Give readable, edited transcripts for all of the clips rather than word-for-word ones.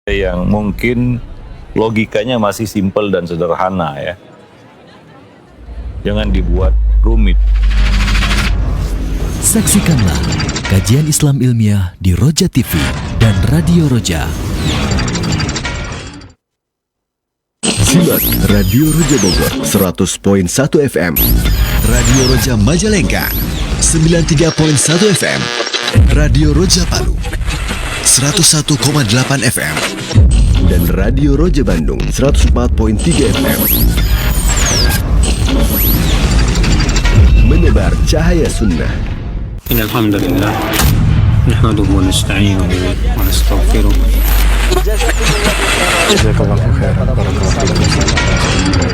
yang mungkin logikanya masih simpel dan sederhana ya. Jangan dibuat rumit. Saksikanlah kajian Islam ilmiah di Roja TV dan Radio Roja. Simak Radio Roja Bogor 100.1 FM, Radio Roja Majalengka 93.1 FM, Radio Roja Palu 101,8 FM, dan Radio Roja Bandung 104.3 FM. Menebar cahaya sunnah. Alhamdulillah, nahmaduhu wa nasta'inuhu wa nastaghfiruh.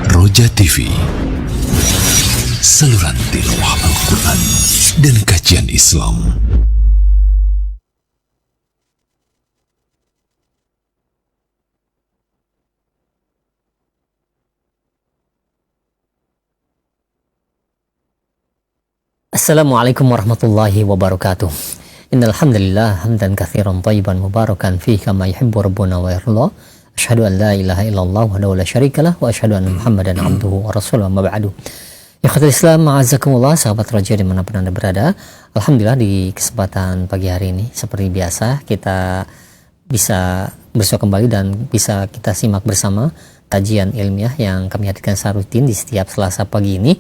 Roja TV, saluran tilawah Al-Quran dan kajian Islam. Assalamualaikum warahmatullahi wabarakatuh. Innal hamdalillah hamdan katsiran thayyiban mubarakan fihi kama yuhibbu rabbuna wa yarda. Asyhadu an la ilaha illallah wahdahu la syarikalah wa asyhadu anna Muhammadan abduhu wa rasuluhu amma ba'du. Ikhwatul Islam, ma'azakumullah, sahabat Roja dimanapun Anda berada. Alhamdulillah di kesempatan pagi hari ini seperti biasa kita bisa bersua kembali dan bisa kita simak bersama kajian ilmiah yang kami hadirkan secara rutin di setiap Selasa pagi ini.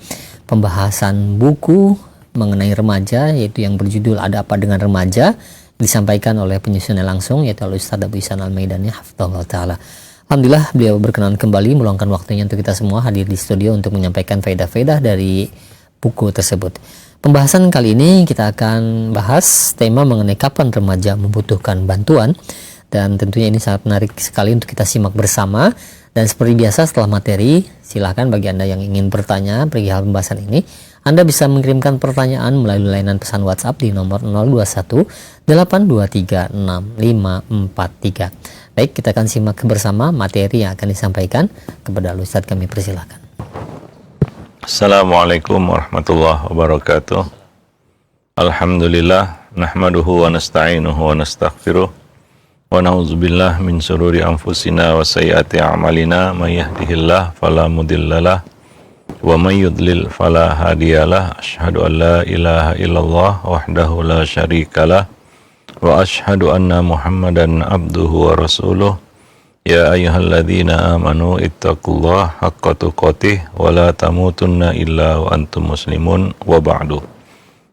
Pembahasan buku mengenai remaja, yaitu yang berjudul Ada Apa Dengan Remaja, disampaikan oleh penyusunnya langsung, yaitu Ustaz Abu Ihsan Al-Maidani hafizahullah ta'ala. Alhamdulillah beliau berkenan kembali meluangkan waktunya untuk kita semua hadir di studio untuk menyampaikan faedah-faedah dari buku tersebut. Pembahasan kali ini kita akan bahas tema mengenai kapan remaja membutuhkan bantuan, dan tentunya ini sangat menarik sekali untuk kita simak bersama. Dan seperti biasa setelah materi, silakan bagi Anda yang ingin bertanya perihal pembahasan ini, Anda bisa mengirimkan pertanyaan melalui layanan pesan WhatsApp di nomor 021 823 6543. Baik, kita akan simak bersama materi yang akan disampaikan. Kepada Ustaz kami persilakan. Assalamualaikum warahmatullahi wabarakatuh. Alhamdulillah, nahmaduhu wa nasta'inuhu wa nastaghfiruh. Wa na'udzubillah min syururi anfusina wa sayyiati a'malina, may yahdihillahu fala mudhillalah wa may yudlil fala hadiyalah. Asyhadu an la ilaha illallah wahdahu la syarikalah wa asyhadu anna Muhammadan abduhu wa rasuluh. Ya ayyuhalladzina amanu ittaqullaha haqqa tuqatih wa la tamutunna illa wa antum muslimun wa ba'du.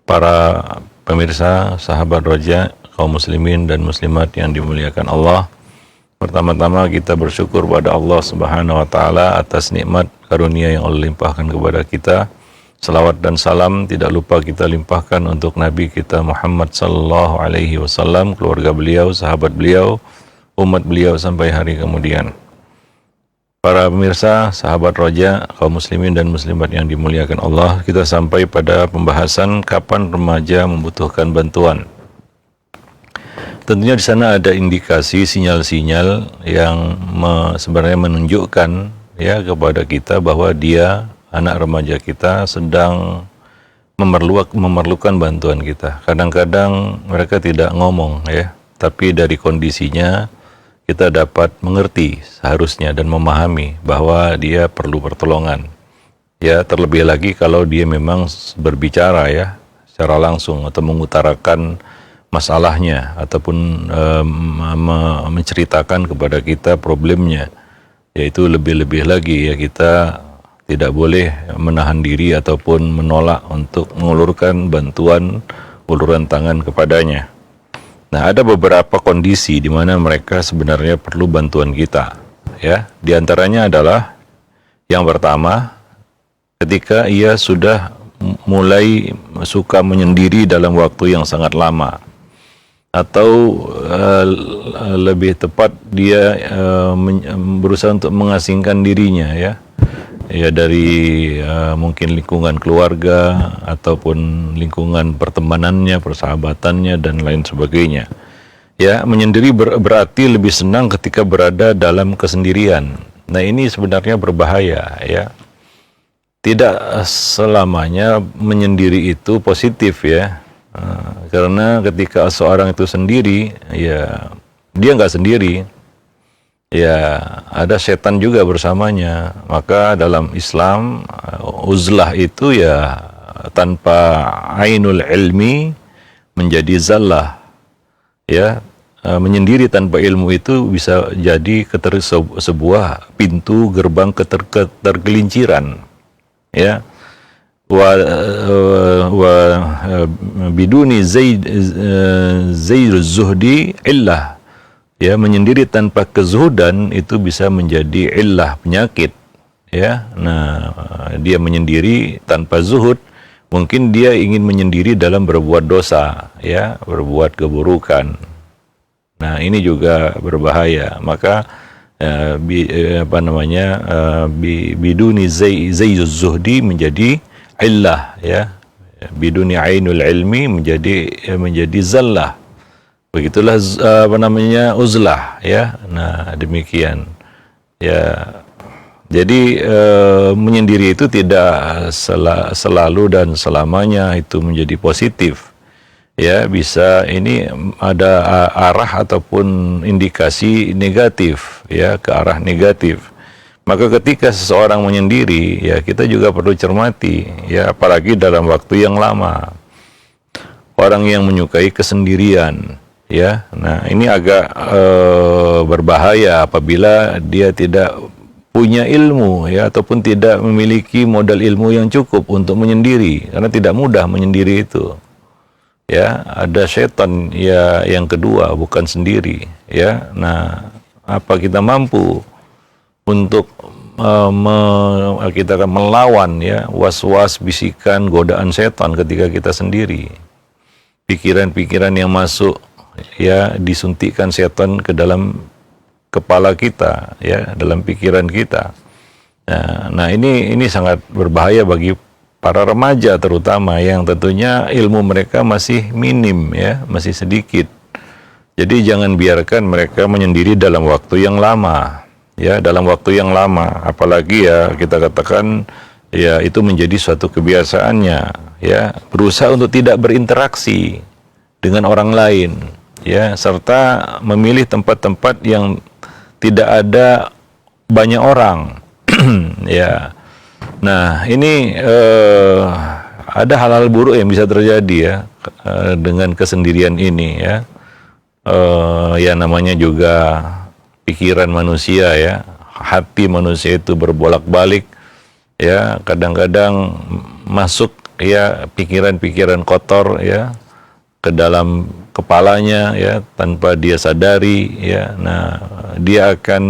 Para pemirsa, sahabat Roja, kaum muslimin dan muslimat yang dimuliakan Allah, pertama-tama kita bersyukur pada Allah Subhanahu wa taala atas nikmat karunia yang Allah limpahkan kepada kita. Salawat dan salam tidak lupa kita limpahkan untuk Nabi kita Muhammad sallallahu alaihi wasallam, keluarga beliau, sahabat beliau, umat beliau sampai hari kemudian. Para pemirsa, sahabat Roja, kaum muslimin dan muslimat yang dimuliakan Allah, kita sampai pada pembahasan kapan remaja membutuhkan bantuan. Tentunya di sana ada indikasi sinyal-sinyal yang sebenarnya menunjukkan ya kepada kita bahwa dia, anak remaja kita, sedang memerlukan bantuan kita. Kadang-kadang mereka tidak ngomong ya, tapi dari kondisinya kita dapat mengerti seharusnya dan memahami bahwa dia perlu pertolongan. Ya, terlebih lagi kalau dia memang berbicara ya secara langsung atau mengutarakan masalahnya ataupun menceritakan kepada kita problemnya, yaitu lebih-lebih lagi ya kita tidak boleh menahan diri ataupun menolak untuk mengulurkan bantuan, uluran tangan kepadanya. Nah, ada beberapa kondisi di mana mereka sebenarnya perlu bantuan kita ya. Di antaranya adalah yang pertama, ketika ia sudah mulai suka menyendiri dalam waktu yang sangat lama, atau lebih tepat dia berusaha untuk mengasingkan dirinya ya dari mungkin lingkungan keluarga ataupun lingkungan pertemanannya, persahabatannya dan lain sebagainya. Ya, menyendiri berarti lebih senang ketika berada dalam kesendirian. Nah, ini sebenarnya berbahaya ya. Tidak selamanya menyendiri itu positif ya. Karena ketika seorang itu sendiri, ya dia nggak sendiri. ya ada setan juga bersamanya. Maka dalam Islam uzlah itu ya tanpa ainul ilmi menjadi zallah. Ya, menyendiri tanpa ilmu itu bisa jadi sebuah pintu gerbang ketergelinciran. Ya. Wa biduni zaid zuhdi illah. Ya, menyendiri tanpa kezuhudan itu bisa menjadi illah, penyakit. Ya, nah dia menyendiri tanpa zuhud, mungkin dia ingin menyendiri dalam berbuat dosa, ya, berbuat keburukan. Nah, ini juga berbahaya. Maka biduni zayyuz zuhdi menjadi illah, ya. Biduni ainul ilmi menjadi zallah. Begitulah uzlah, ya. Nah, demikian. Ya. Jadi menyendiri itu tidak selalu dan selamanya itu menjadi positif. Ya, bisa ini ada arah ataupun indikasi negatif, ya, ke arah negatif. Maka ketika seseorang menyendiri, ya kita juga perlu cermati, ya, apalagi dalam waktu yang lama. Orang yang menyukai kesendirian, ya. Nah, ini agak berbahaya apabila dia tidak punya ilmu, ya, ataupun tidak memiliki modal ilmu yang cukup untuk menyendiri, karena tidak mudah menyendiri itu. Ya, ada setan, ya, yang kedua, bukan sendiri, ya. Nah, apa kita mampu untuk kita akan melawan, ya, was-was, bisikan, godaan setan ketika kita sendiri. Pikiran-pikiran yang masuk, ya, disuntikkan setan ke dalam kepala kita, ya, dalam pikiran kita. Nah, ini sangat berbahaya bagi para remaja terutama yang tentunya ilmu mereka masih minim, ya, masih sedikit. Jadi jangan biarkan mereka menyendiri dalam waktu yang lama, ya, dalam waktu yang lama. Apalagi, ya, kita katakan, ya, itu menjadi suatu kebiasaannya, ya, berusaha untuk tidak berinteraksi dengan orang lain, ya, serta memilih tempat-tempat yang tidak ada banyak orang. Ya. Nah, ini ada hal-hal buruk yang bisa terjadi, ya, dengan kesendirian ini, ya. Ya, namanya juga pikiran manusia, ya. Hati manusia itu berbolak-balik, ya, kadang-kadang masuk, ya, pikiran-pikiran kotor, ya, ke dalam kepalanya, ya, tanpa dia sadari, ya. Nah, dia akan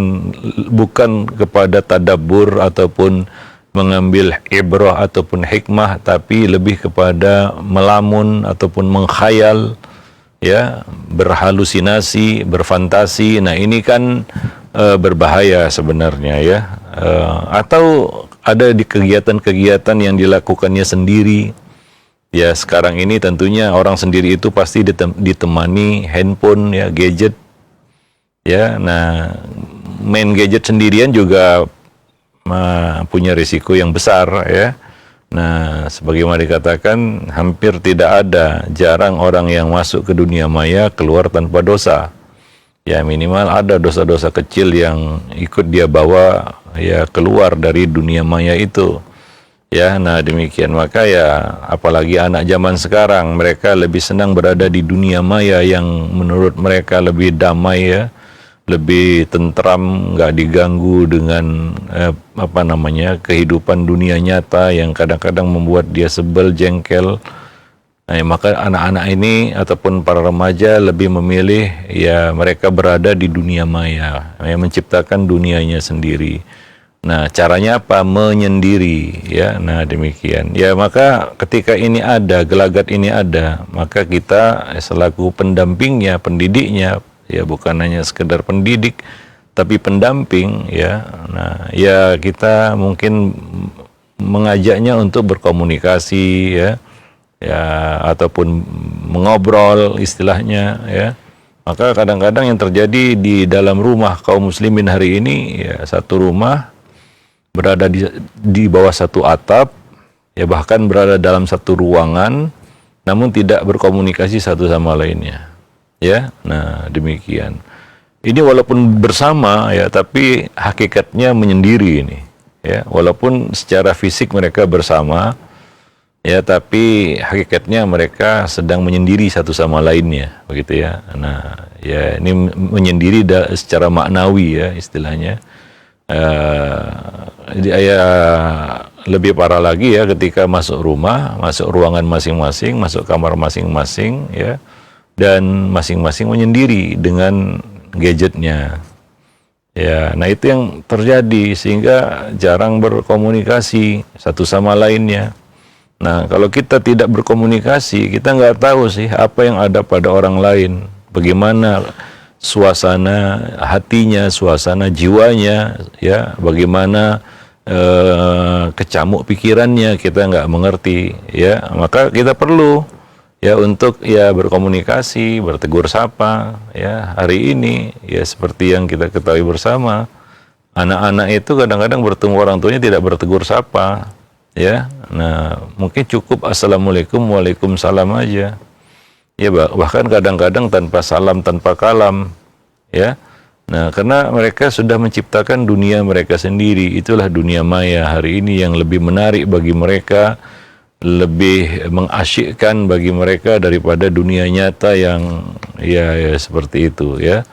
bukan kepada tadabbur ataupun mengambil ibrah ataupun hikmah, tapi lebih kepada melamun ataupun mengkhayal, ya, berhalusinasi, berfantasi. Nah, ini kan berbahaya sebenarnya, ya. Atau ada di kegiatan-kegiatan yang dilakukannya sendiri. Ya, sekarang ini tentunya orang sendiri itu pasti ditemani handphone, ya, gadget, ya. Nah, main gadget sendirian juga punya risiko yang besar, ya. Nah, sebagaimana dikatakan, hampir tidak ada, jarang orang yang masuk ke dunia maya keluar tanpa dosa. Ya, minimal ada dosa-dosa kecil yang ikut dia bawa, ya, keluar dari dunia maya itu. Ya, nah demikian. Maka, ya, apalagi anak zaman sekarang, mereka lebih senang berada di dunia maya yang menurut mereka lebih damai, ya, lebih tentram, nggak diganggu dengan kehidupan dunia nyata yang kadang-kadang membuat dia sebel, jengkel. Nah, maka anak-anak ini ataupun para remaja lebih memilih, ya, mereka berada di dunia maya, yang menciptakan dunianya sendiri. Nah, caranya apa? Menyendiri, ya. Nah, demikian. Ya, maka ketika ini ada, gelagat ini ada, maka kita selaku pendampingnya, pendidiknya, ya, bukan hanya sekedar pendidik, tapi pendamping, ya. Nah, ya, kita mungkin mengajaknya untuk berkomunikasi, ya, ataupun mengobrol istilahnya, ya. Maka kadang-kadang yang terjadi di dalam rumah kaum muslimin hari ini, ya, satu rumah berada di bawah satu atap, ya, bahkan berada dalam satu ruangan, namun tidak berkomunikasi satu sama lainnya, ya. Nah, demikian. ini walaupun bersama ya, tapi hakikatnya menyendiri ini. Ya, walaupun secara fisik mereka bersama, ya, tapi hakikatnya mereka sedang menyendiri satu sama lainnya, begitu ya. Nah, ya ini menyendiri secara maknawi ya istilahnya. Ya lebih parah lagi ya ketika masuk rumah, masuk ruangan masing-masing, masuk kamar masing-masing ya, dan masing-masing menyendiri dengan gadgetnya. Ya, nah itu yang terjadi sehingga jarang berkomunikasi satu sama lainnya. Nah, kalau kita tidak berkomunikasi, kita nggak tahu sih apa yang ada pada orang lain, bagaimana suasana hatinya, suasana jiwanya, ya, bagaimana kecamuk pikirannya, kita nggak mengerti, ya. Maka kita perlu ya untuk ya berkomunikasi, bertegur sapa ya. Hari ini ya seperti yang kita ketahui bersama, anak-anak itu kadang-kadang bertemu orang tuanya tidak bertegur sapa ya. Nah, mungkin cukup assalamualaikum, waalaikumsalam aja ya, bahkan kadang-kadang tanpa salam, tanpa kalam ya. Nah, karena mereka sudah menciptakan dunia mereka sendiri, itulah dunia maya hari ini yang lebih menarik bagi mereka, lebih mengasyikkan bagi mereka daripada dunia nyata yang ya seperti itu ya.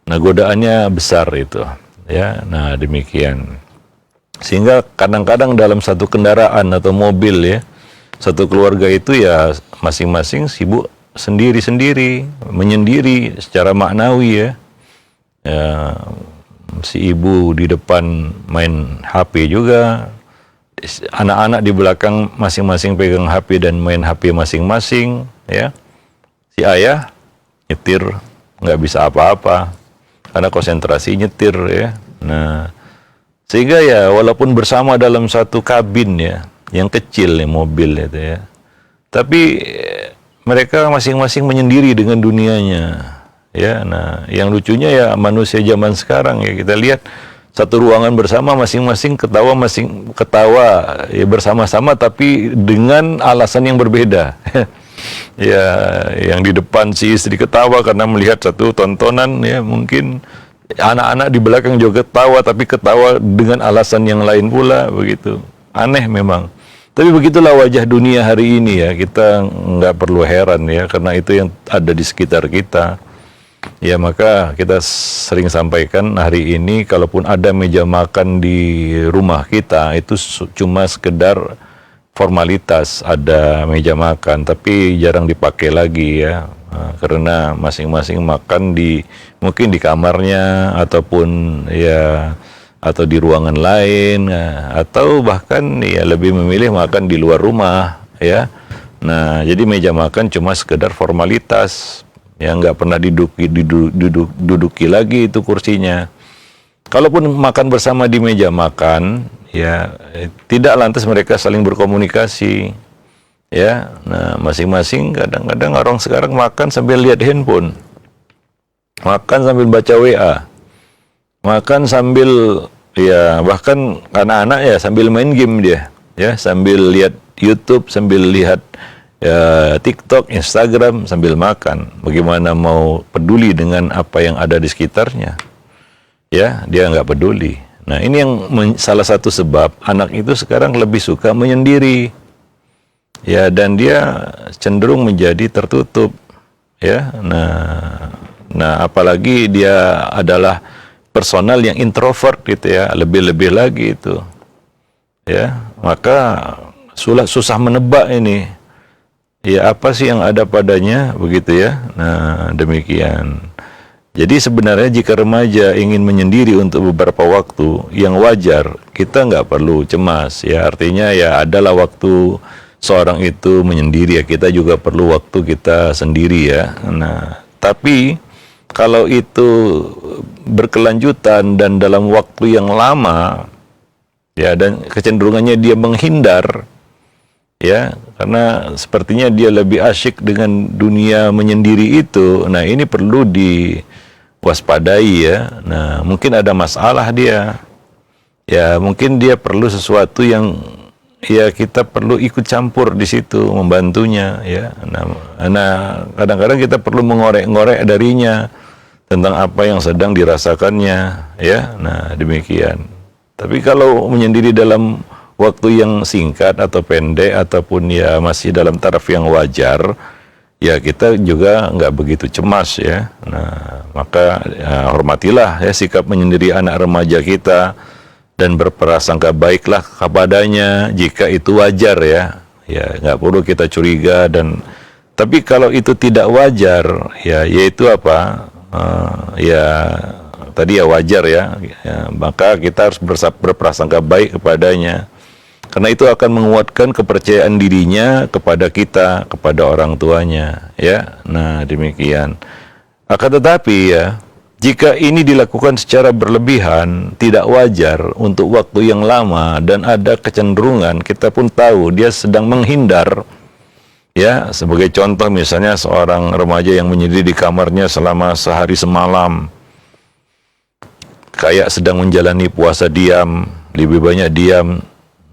Nah, godaannya besar itu ya. Nah, demikian. Sehingga kadang-kadang dalam satu kendaraan atau mobil ya, satu keluarga itu ya masing-masing sibuk sendiri-sendiri, menyendiri secara maknawi ya. Ya, si ibu di depan main HP juga, anak-anak di belakang masing-masing pegang HP dan main HP masing-masing ya. Si ayah nyetir nggak bisa apa-apa karena konsentrasi nyetir ya. Nah, sehingga ya walaupun bersama dalam satu kabin ya yang kecil ya, mobil itu ya, tapi mereka masing-masing menyendiri dengan dunianya ya. Nah, yang lucunya ya manusia zaman sekarang ya, kita lihat satu ruangan bersama masing-masing ketawa ya bersama-sama tapi dengan alasan yang berbeda. Ya, yang di depan si istri ketawa karena melihat satu tontonan ya, mungkin anak-anak di belakang juga ketawa tapi ketawa dengan alasan yang lain pula, begitu. Aneh memang. Tapi begitulah wajah dunia hari ini ya, kita nggak perlu heran ya, karena itu yang ada di sekitar kita. Ya, maka kita sering sampaikan hari ini, kalaupun ada meja makan di rumah kita, itu cuma sekedar formalitas, ada meja makan, tapi jarang dipakai lagi ya. Karena masing-masing makan mungkin di kamarnya, ataupun ya atau di ruangan lain, atau bahkan ya lebih memilih makan di luar rumah ya. Nah, jadi meja makan cuma sekedar formalitas. Ya, nggak pernah diduduki lagi itu kursinya. Kalaupun makan bersama di meja makan, ya tidak lantas mereka saling berkomunikasi, ya. Nah, masing-masing kadang-kadang orang sekarang makan sambil lihat handphone, makan sambil baca WA, makan sambil ya bahkan anak-anak ya sambil main game dia, ya sambil lihat YouTube, sambil lihat ya, TikTok, Instagram sambil makan. Bagaimana mau peduli dengan apa yang ada di sekitarnya? Ya, dia nggak peduli. Nah, ini yang salah satu sebab anak itu sekarang lebih suka menyendiri. Ya, dan dia cenderung menjadi tertutup. Ya, nah apalagi dia adalah personal yang introvert gitu ya, lebih-lebih lagi itu. Ya, maka susah menebak ini. Ya, apa sih yang ada padanya, begitu ya. Nah, demikian. Jadi sebenarnya jika remaja ingin menyendiri untuk beberapa waktu yang wajar, kita nggak perlu cemas ya. Artinya ya adalah waktu seorang itu menyendiri ya, kita juga perlu waktu kita sendiri ya. Nah, tapi kalau itu berkelanjutan dan dalam waktu yang lama ya, dan kecenderungannya dia menghindar ya, karena sepertinya dia lebih asyik dengan dunia menyendiri itu. Nah, ini perlu diwaspadai ya. Nah, mungkin ada masalah dia. Ya, mungkin dia perlu sesuatu yang ya kita perlu ikut campur di situ, membantunya ya. Nah, kadang-kadang kita perlu mengorek-ngorek darinya tentang apa yang sedang dirasakannya, ya. Nah, demikian. Tapi kalau menyendiri dalam waktu yang singkat atau pendek ataupun ya masih dalam taraf yang wajar, ya kita juga nggak begitu cemas, ya. Nah, maka ya, hormatilah ya sikap menyendiri anak remaja kita dan berprasangka baiklah kepadanya jika itu wajar, ya. Ya, nggak perlu kita curiga. Dan tapi kalau itu tidak wajar, ya yaitu apa? Ya tadi ya wajar, ya, maka kita harus berprasangka baik kepadanya, karena itu akan menguatkan kepercayaan dirinya kepada kita, kepada orang tuanya, ya. Nah, demikian. Akan tetapi ya, jika ini dilakukan secara berlebihan, tidak wajar untuk waktu yang lama, dan ada kecenderungan kita pun tahu dia sedang menghindar. Ya, sebagai contoh misalnya seorang remaja yang menyendiri di kamarnya selama sehari semalam, kayak sedang menjalani puasa diam, lebih banyak diam,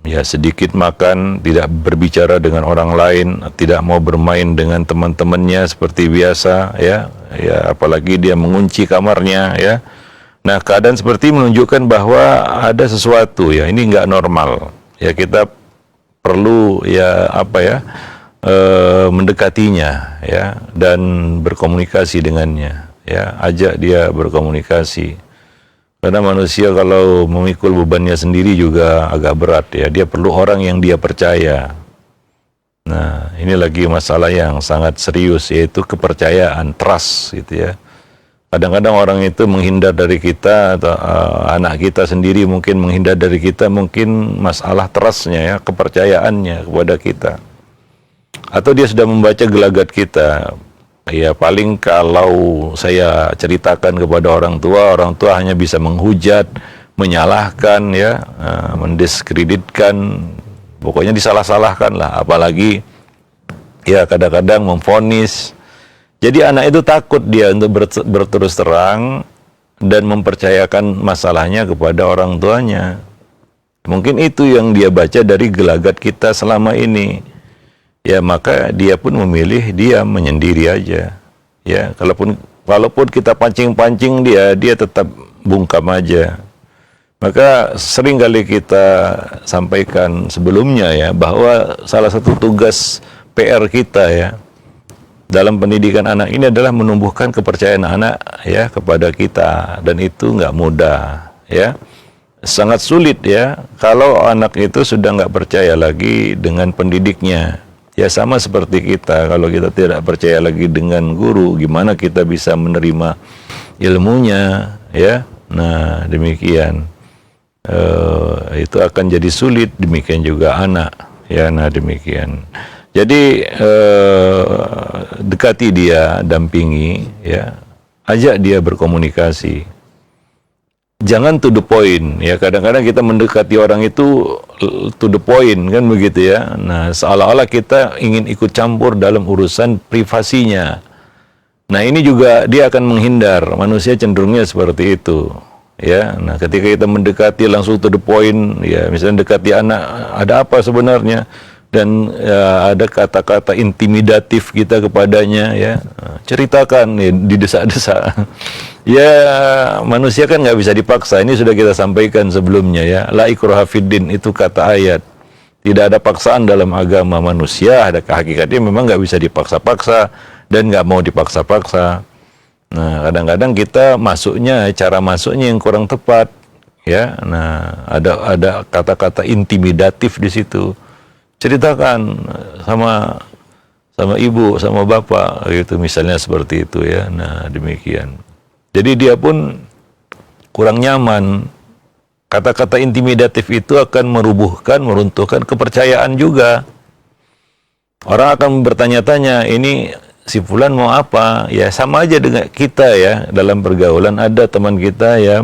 ya sedikit makan, tidak berbicara dengan orang lain, tidak mau bermain dengan teman-temannya seperti biasa, ya, apalagi dia mengunci kamarnya, ya. Nah, keadaan seperti menunjukkan bahwa ada sesuatu, ya, ini nggak normal, ya. Kita perlu ya mendekatinya, ya, dan berkomunikasi dengannya, ya, ajak dia berkomunikasi, karena manusia kalau memikul bebannya sendiri juga agak berat, ya. Dia perlu orang yang dia percaya. Nah, ini lagi masalah yang sangat serius, yaitu kepercayaan, trust, gitu, ya. Kadang-kadang orang itu menghindar dari kita, atau anak kita sendiri mungkin menghindar dari kita, mungkin masalah trustnya, ya, kepercayaannya kepada kita. Atau dia sudah membaca gelagat kita. Ya, paling kalau saya ceritakan kepada orang tua hanya bisa menghujat, menyalahkan, ya, mendiskreditkan, pokoknya disalah-salahkan lah. Apalagi ya kadang-kadang memvonis. Jadi anak itu takut dia untuk berterus terang dan mempercayakan masalahnya kepada orang tuanya. Mungkin itu yang dia baca dari gelagat kita selama ini. Ya, maka dia pun memilih dia menyendiri aja. Ya, walaupun kita pancing-pancing dia tetap bungkam aja. Maka sering kali kita sampaikan sebelumnya, ya, bahwa salah satu tugas PR kita, ya, dalam pendidikan anak ini adalah menumbuhkan kepercayaan anak, ya, kepada kita, dan itu nggak mudah, ya. Sangat sulit, ya, kalau anak itu sudah nggak percaya lagi dengan pendidiknya. Ya, sama seperti kita, kalau kita tidak percaya lagi dengan guru, gimana kita bisa menerima ilmunya, ya. Nah, demikian. Itu akan jadi sulit, demikian juga anak, ya. Nah, demikian. Jadi dekati dia, dampingi, ya, ajak dia berkomunikasi. Jangan to the point, ya. Kadang-kadang kita mendekati orang itu to the point, kan begitu, ya. Nah, seolah-olah kita ingin ikut campur dalam urusan privasinya. Nah, ini juga dia akan menghindar. Manusia cenderungnya seperti itu, ya. Nah, ketika kita mendekati langsung to the point, ya, misalnya dekati anak, ada apa sebenarnya, dan ya, ada kata-kata intimidatif kita kepadanya, ya, ceritakan, ya, didesak-desak. Ya, manusia kan nggak bisa dipaksa. Ini sudah kita sampaikan sebelumnya, ya. La ikraha fiddin, itu kata ayat. Tidak ada paksaan dalam agama manusia. Ada hakikatnya memang nggak bisa dipaksa-paksa dan nggak mau dipaksa-paksa. Nah, kadang-kadang kita cara masuknya yang kurang tepat, ya. Nah, ada kata-kata intimidatif di situ. Ceritakan sama ibu, sama bapak, gitu, misalnya seperti itu, ya. Nah, demikian. Jadi dia pun kurang nyaman. Kata-kata intimidatif itu akan meruntuhkan kepercayaan juga. Orang akan bertanya-tanya, ini si fulan mau apa? Ya, sama aja dengan kita, ya, dalam pergaulan. Ada teman kita, ya,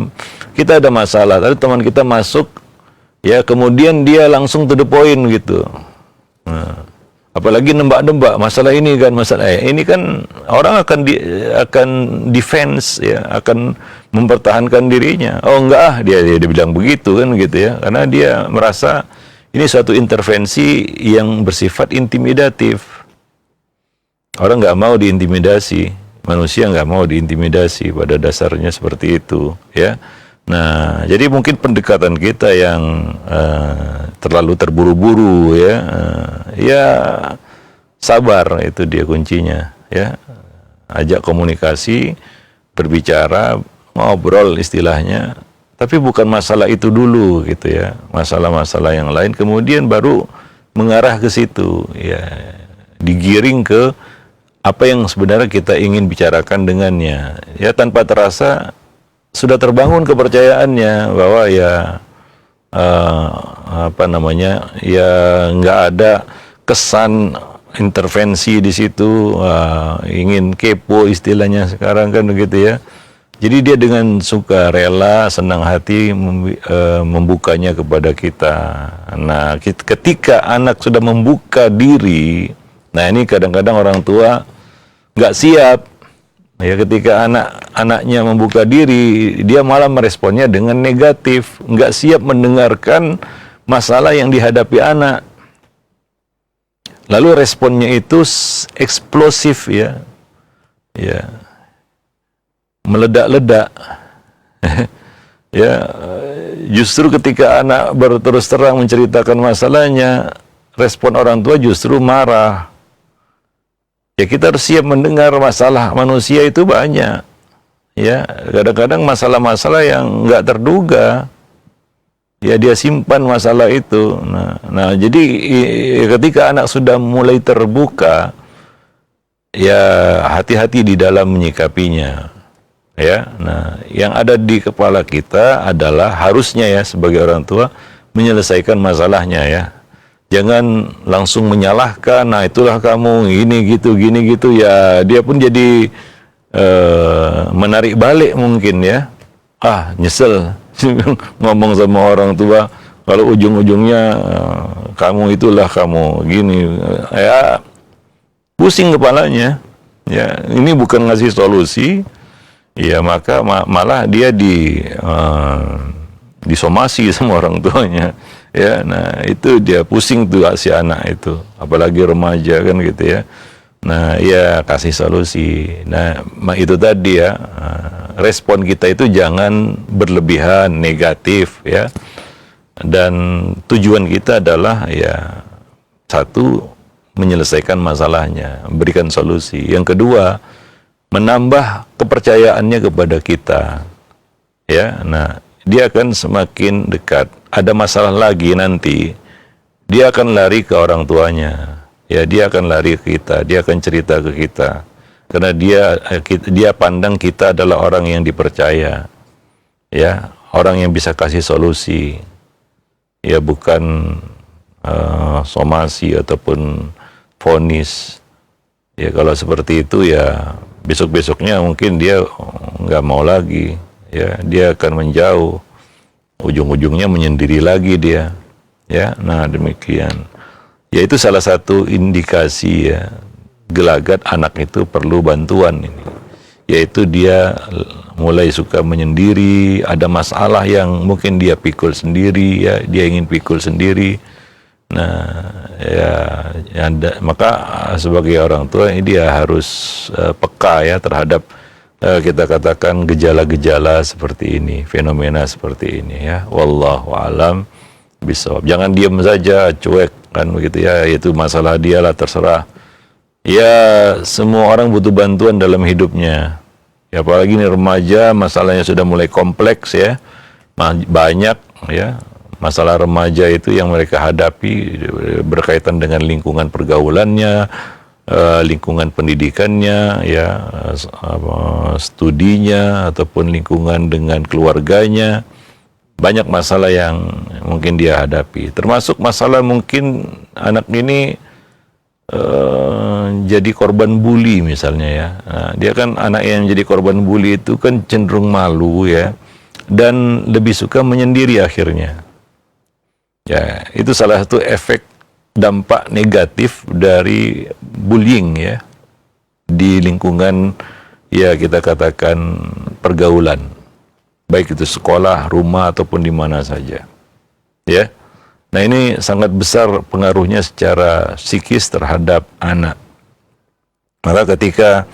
kita ada masalah, ada teman kita masuk, ya, kemudian dia langsung to the point, gitu. Nah, apalagi nembak-nembak masalah ini kan, ini kan orang akan defense, ya, akan mempertahankan dirinya. Oh enggak, dia bilang begitu, kan, gitu, ya, karena dia merasa ini suatu intervensi yang bersifat intimidatif. Orang nggak mau diintimidasi, Manusia nggak mau diintimidasi, pada dasarnya seperti itu, ya. Nah, jadi mungkin pendekatan kita yang terlalu terburu-buru, ya, ya sabar, itu dia kuncinya, ya. Ajak komunikasi, berbicara, ngobrol istilahnya, tapi bukan masalah itu dulu, gitu ya. Masalah-masalah yang lain kemudian baru mengarah ke situ, ya, digiring ke apa yang sebenarnya kita ingin bicarakan dengannya, ya, tanpa terasa sudah terbangun kepercayaannya bahwa ya ya nggak ada kesan intervensi di situ, ingin kepo istilahnya sekarang kan begitu ya. Jadi dia dengan suka rela, senang hati membukanya kepada kita. Nah, ketika anak sudah membuka diri, nah ini kadang-kadang orang tua nggak siap. Ya, ketika anaknya membuka diri, dia malah meresponnya dengan negatif, nggak siap mendengarkan masalah yang dihadapi anak. Lalu responnya itu eksplosif, ya, ya, meledak-ledak. Ya, justru ketika anak berterus terang menceritakan masalahnya, respon orang tua justru marah. Ya, kita harus siap mendengar masalah manusia itu banyak. Ya, kadang-kadang masalah-masalah yang nggak terduga, ya dia simpan masalah itu. Nah, jadi ketika anak sudah mulai terbuka, ya hati-hati di dalam menyikapinya. Ya, nah yang ada di kepala kita adalah harusnya ya sebagai orang tua menyelesaikan masalahnya, ya. Jangan langsung menyalahkan, nah itulah kamu gini gitu, ya dia pun jadi menarik balik mungkin, ya. Nyesel ngomong sama orang tua kalau ujung-ujungnya kamu itulah kamu gini, ya pusing kepalanya, ya. Ini bukan ngasih solusi, ya, maka malah dia disomasi sama orang tuanya. Ya, nah itu dia pusing tuh si anak itu, apalagi remaja kan gitu ya. Nah, ya kasih solusi. Nah, itu tadi ya, respon kita itu jangan berlebihan negatif, ya. Dan tujuan kita adalah ya satu, menyelesaikan masalahnya, memberikan solusi. Yang kedua, menambah kepercayaannya kepada kita. Ya, nah dia akan semakin dekat. Ada masalah lagi nanti, dia akan lari ke orang tuanya. Ya, dia akan lari ke kita, dia akan cerita ke kita. Karena dia pandang kita adalah orang yang dipercaya. Ya, orang yang bisa kasih solusi. Ya, bukan somasi ataupun vonis. Ya, kalau seperti itu ya besok-besoknya mungkin dia nggak mau lagi. Ya, dia akan menjauh. Ujung-ujungnya menyendiri lagi dia, ya. Nah, demikian. Ya, itu salah satu indikasi, ya, gelagat anak itu perlu bantuan ini. Yaitu dia mulai suka menyendiri, ada masalah yang mungkin dia pikul sendiri, ya, dia ingin pikul sendiri. Nah, ya, maka sebagai orang tua ini dia harus peka, ya, terhadap kita katakan gejala-gejala seperti ini, fenomena seperti ini, ya. Wallahu alam bisawab. Jangan diam saja, cuek kan begitu, ya. Itu masalah dia lah, terserah. Ya, semua orang butuh bantuan dalam hidupnya. Ya, apalagi ini remaja, masalahnya sudah mulai kompleks, ya. Banyak, ya. Masalah remaja itu yang mereka hadapi berkaitan dengan lingkungan pergaulannya, lingkungan pendidikannya, ya, studinya, ataupun lingkungan dengan keluarganya. Banyak masalah yang mungkin dia hadapi, termasuk masalah mungkin anak ini jadi korban bully misalnya, ya. Nah, dia kan anak yang jadi korban bully itu kan cenderung malu, ya, dan lebih suka menyendiri akhirnya. Ya, itu salah satu efek dampak negatif dari bullying, ya, di lingkungan, ya, kita katakan pergaulan, baik itu sekolah, rumah, ataupun di mana saja, ya. Nah, ini sangat besar pengaruhnya secara psikis terhadap anak. Maka ketika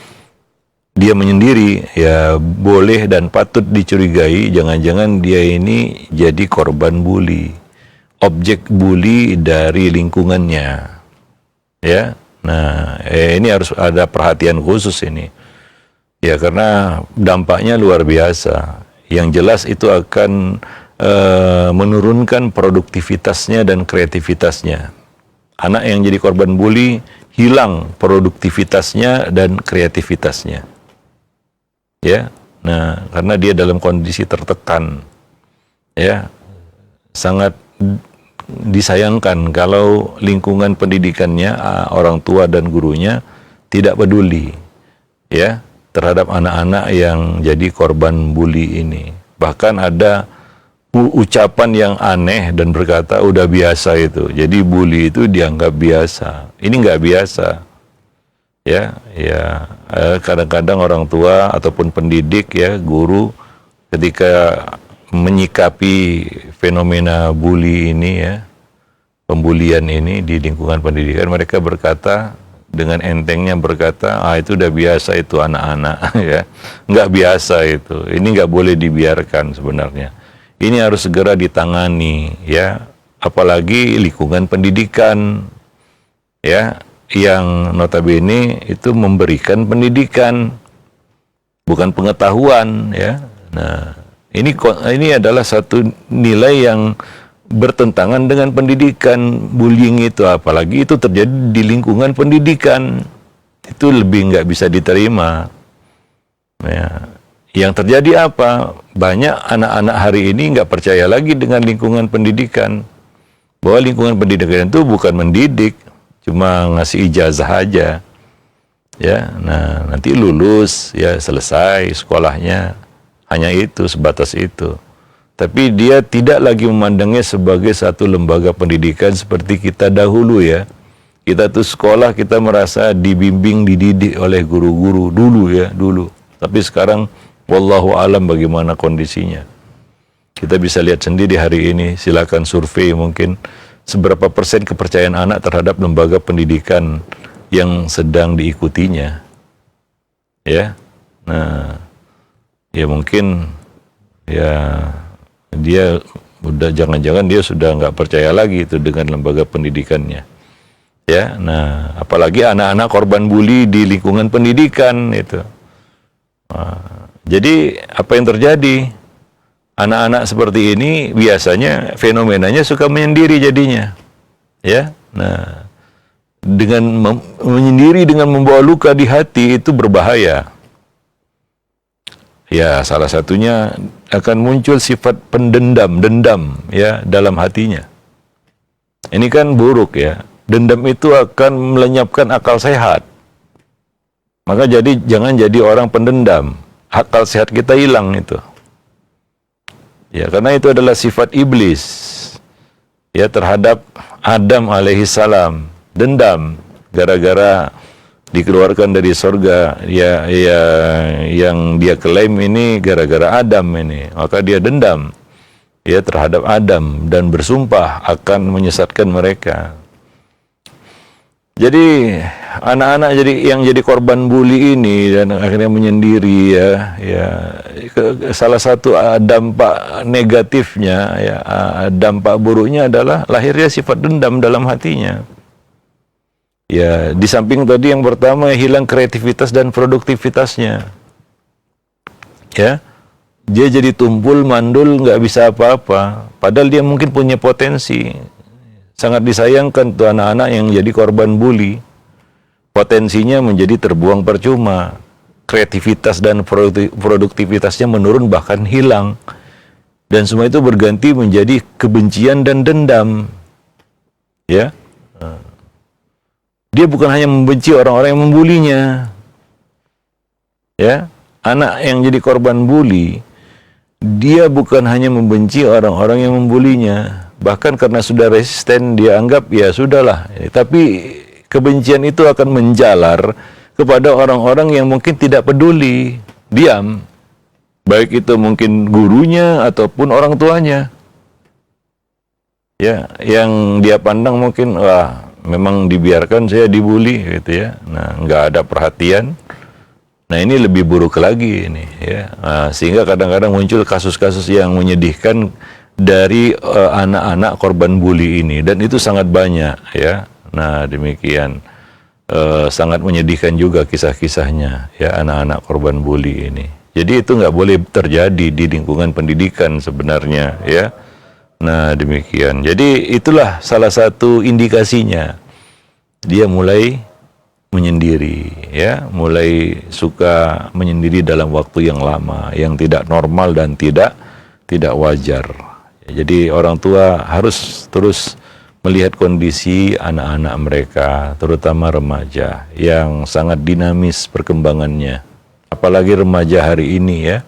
dia menyendiri, ya boleh dan patut dicurigai jangan-jangan dia ini jadi korban bully, objek bully dari lingkungannya. Ya, nah ini harus ada perhatian khusus ini. Ya, karena dampaknya luar biasa. Yang jelas itu akan menurunkan produktivitasnya dan kreativitasnya. Anak yang jadi korban bully hilang produktivitasnya dan kreativitasnya. Ya, nah karena dia dalam kondisi tertekan, ya sangat disayangkan kalau lingkungan pendidikannya, orang tua dan gurunya tidak peduli, ya terhadap anak-anak yang jadi korban bully ini. Bahkan ada ucapan yang aneh dan berkata udah biasa itu. Jadi bully itu dianggap biasa. Ini nggak biasa. Ya, kadang-kadang orang tua ataupun pendidik, ya guru, ketika menyikapi fenomena bully ini, ya pembulian ini di lingkungan pendidikan, mereka berkata dengan entengnya berkata, itu udah biasa itu anak-anak, ya nggak biasa itu. Ini nggak boleh dibiarkan sebenarnya. Ini harus segera ditangani, ya apalagi lingkungan pendidikan, ya yang notabene itu memberikan pendidikan, bukan pengetahuan, ya. Nah, ini adalah satu nilai yang bertentangan dengan pendidikan. Bullying itu, apalagi itu terjadi di lingkungan pendidikan, itu lebih nggak bisa diterima. Ya. Yang terjadi apa? Banyak anak-anak hari ini nggak percaya lagi dengan lingkungan pendidikan, bahwa lingkungan pendidikan itu bukan mendidik, cuma ngasih ijazah aja, ya. Nah nanti lulus, ya selesai sekolahnya, hanya itu, sebatas itu. Tapi dia tidak lagi memandangnya sebagai satu lembaga pendidikan seperti kita dahulu, ya. Kita tuh sekolah, kita merasa dibimbing, dididik oleh guru-guru dulu, ya dulu. Tapi sekarang wallahu alam bagaimana kondisinya. Kita bisa lihat sendiri hari ini, silakan survei mungkin seberapa persen kepercayaan anak terhadap lembaga pendidikan yang sedang diikutinya, ya. Nah, ya mungkin ya dia udah, jangan-jangan dia sudah nggak percaya lagi itu dengan lembaga pendidikannya, ya. Nah, apalagi anak-anak korban bully di lingkungan pendidikan itu. Jadi apa yang terjadi? Anak-anak seperti ini biasanya fenomenanya suka menyendiri jadinya, ya. Nah, dengan menyendiri dengan membawa luka di hati itu berbahaya. Ya, salah satunya akan muncul sifat dendam, ya dalam hatinya. Ini kan buruk, ya. Dendam itu akan melenyapkan akal sehat. Maka jadi jangan jadi orang pendendam. Akal sehat kita hilang itu. Ya, karena itu adalah sifat iblis, ya terhadap Adam alaihissalam. Dendam gara-gara dikeluarkan dari sorga, ya yang dia klaim ini gara-gara Adam ini, maka dia dendam, ya terhadap Adam dan bersumpah akan menyesatkan mereka. Jadi anak-anak yang jadi korban bully ini dan akhirnya menyendiri, ya salah satu dampak negatifnya, ya dampak buruknya adalah lahirnya sifat dendam dalam hatinya. Ya, di samping tadi yang pertama hilang kreativitas dan produktivitasnya, ya dia jadi tumpul mandul, nggak bisa apa-apa, padahal dia mungkin punya potensi. Sangat disayangkan tuh anak-anak yang jadi korban bully, potensinya menjadi terbuang percuma, kreativitas dan produktivitasnya menurun bahkan hilang, dan semua itu berganti menjadi kebencian dan dendam, ya. Dia bukan hanya membenci orang-orang yang membulinya, ya. Anak yang jadi korban bully, dia bukan hanya membenci orang-orang yang membulinya, bahkan karena sudah resisten dia anggap ya sudahlah. Tapi kebencian itu akan menjalar kepada orang-orang yang mungkin tidak peduli, diam, baik itu mungkin gurunya ataupun orang tuanya, ya, yang dia pandang mungkin wah memang dibiarkan saya dibully gitu, ya. Nah, nggak ada perhatian, Nah ini lebih buruk lagi ini ya. Sehingga kadang-kadang muncul kasus-kasus yang menyedihkan dari anak-anak korban bully ini, dan itu sangat banyak ya. Nah demikian, sangat menyedihkan juga kisah-kisahnya ya, anak-anak korban bully ini. Jadi itu nggak boleh terjadi di lingkungan pendidikan sebenarnya ya. Nah demikian. Jadi itulah salah satu indikasinya, dia mulai menyendiri ya, mulai suka menyendiri dalam waktu yang lama, yang tidak normal dan tidak wajar. Jadi orang tua harus terus melihat kondisi anak-anak mereka, terutama remaja yang sangat dinamis perkembangannya, apalagi remaja hari ini ya.